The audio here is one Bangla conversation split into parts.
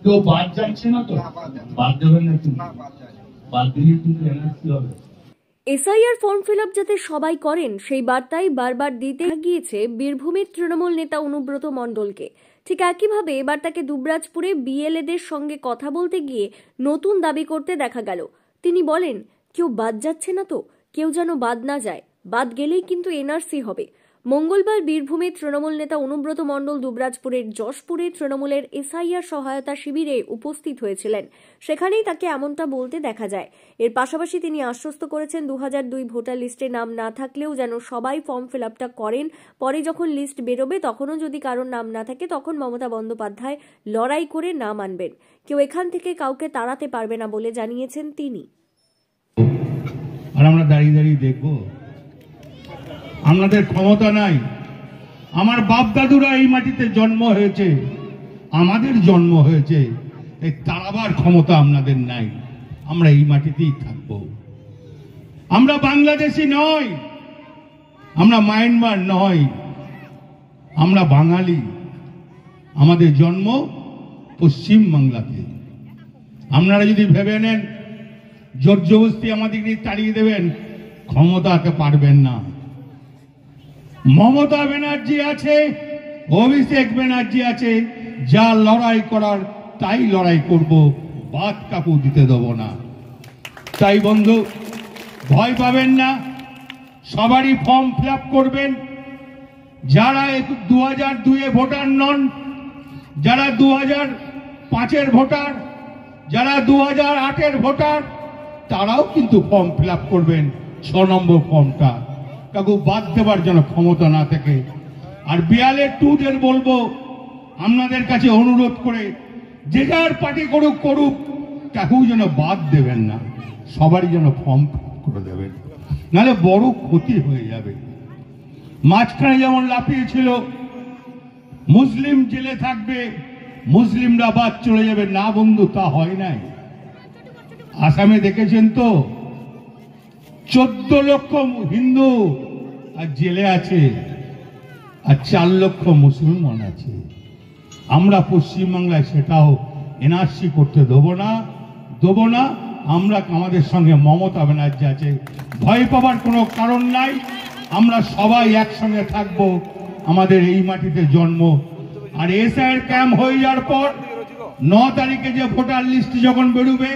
কেউ বাদ যাচ্ছে না তো, বাদ দেবেন না কিন্তু, বাদ দিলে কিন্তু এনআরসি হবে। এসআইআর ফর্ম ফিল আপ যাতে সবাই করেন সেই বার্তাই বারবার দিতে গিয়েছে বীরভূমের তৃণমূল নেতা অনুব্রত মণ্ডলকে। ঠিক একইভাবে এবার তাকে দুবরাজপুরে বিএলএদের সঙ্গে কথা বলতে গিয়ে নতুন দাবি করতে দেখা গেল। তিনি বলেন, কেউ বাদ যাচ্ছে না তো, কেউ যেন বাদ না যায়, বাদ গেলেই কিন্তু এনআরসি হবে। মঙ্গলবার বীরভূমের তৃণমূল নেতা অনুব্রত মণ্ডল দুবরাজপুরের যশপুরে তৃণমূলের এসআইআর সহায়তা শিবিরে উপস্থিত হয়েছিলেন। সেখানেই তাকে এমনটা বলতে দেখা যায়। এর পাশাপাশি তিনি আশ্বস্ত করেছেন 2002 ভোটার লিস্টে নাম না থাকলেও যেন সবাই ফর্ম ফিল আপটা করেন। পরে যখন লিস্ট বেরোবে তখনও যদি কারোর নাম না থাকে তখন মমতা বন্দ্যোপাধ্যায় লড়াই করে নাম আনবেন। কেউ এখান থেকে কাউকে তাড়াতে পারবে না বলে জানিয়েছেন তিনি। আর আমরা দাঁড়িয়ে দাঁড়িয়ে দেখবো? আমাদের ক্ষমতা নাই। আমার বাপ দাদুরা এই মাটিতে জন্ম হয়েছে, আমাদের জন্ম হয়েছে, এই তাড়াবার ক্ষমতা আমাদের নাই। আমরা এই মাটিতেই থাকব। আমরা বাংলাদেশি নয়, আমরা মায়ানমার নয়, আমরা বাঙালি। আমাদের জন্ম পশ্চিম বাংলাতে। আপনারা যদি ভেবে নেন জোর জবরদস্তি আমাদেরকে তাড়িয়ে দেবেন, ক্ষমতাকে পারবেন না। মমতা ব্যানার্জি আছে, অভিষেক ব্যানার্জি আছে, যা লড়াই করার তাই লড়াই করব, বাদ কাকু দিতে দেব না। তাই বন্ধু, ভয় পাবেন না, সবারই ফর্ম ফিল আপ করবেন। যারা 2002 ভোটার নন, যারা 2005 ভোটার, যারা 2008 ভোটার, তারাও কিন্তু ফর্ম ফিল আপ করবেন 6 নম্বর ফর্মটা। কাকু বাদ দেবার জন্য ক্ষমতা না থাকে। আর বিয়ালের টুদের বলবো, আপনাদের কাছে অনুরোধ করে, যে যার পার্টি করুক করুক, কাকু যেন বাদ দেবেন না, সবারই যেন ফর্ম করে দেবেন, নাহলে বড় ক্ষতি হয়ে যাবে। মাঝখানে যেমন লাফিয়েছিল মুসলিম জেলে থাকবে, মুসলিমরা বাদ চলে যাবে, না বন্ধু, তা হয় নাই। আসামে দেখেছেন তো, 14 লক্ষ হিন্দু আর জেলে আছে, আর 4 লক্ষ মুসলমান আছে। আমরা পশ্চিমবাংলায় সেটাও এনআরসি করতে দেবো না। আমরা, আমাদের সঙ্গে মমতা ব্যানার্জি আছে, ভয় পাবার কোনো কারণ নাই। আমরা সবাই একসঙ্গে থাকব, আমাদের এই মাটিতে জন্ম। আর এসআইআর ক্যাম্প হয়ে যাওয়ার পর 9 তারিখে যে ভোটার লিস্ট যখন বেরোবে,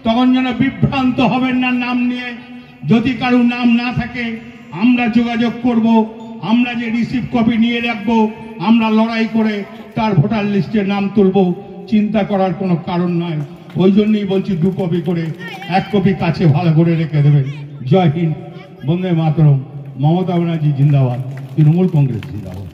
তখন যেন বিভ্রান্ত হবেন না নাম নিয়ে। যদি কারো নাম না থাকে আমরা যোগাযোগ করব, আমরা যে রিসিভ কপি নিয়ে রাখবো, আমরা লড়াই করে তার ভোটার লিস্টে নাম তুলব। চিন্তা করার কোনো কারণ নয়। ওই জন্যই বলছি 2 কপি করে, 1 কপি কাছে ভালো করে রেখে দেবেন। জয় হিন্দ, বন্দে মাতরম, মমতা ব্যানার্জি জিন্দাবাদ, তৃণমূল কংগ্রেস জিন্দাবাদ।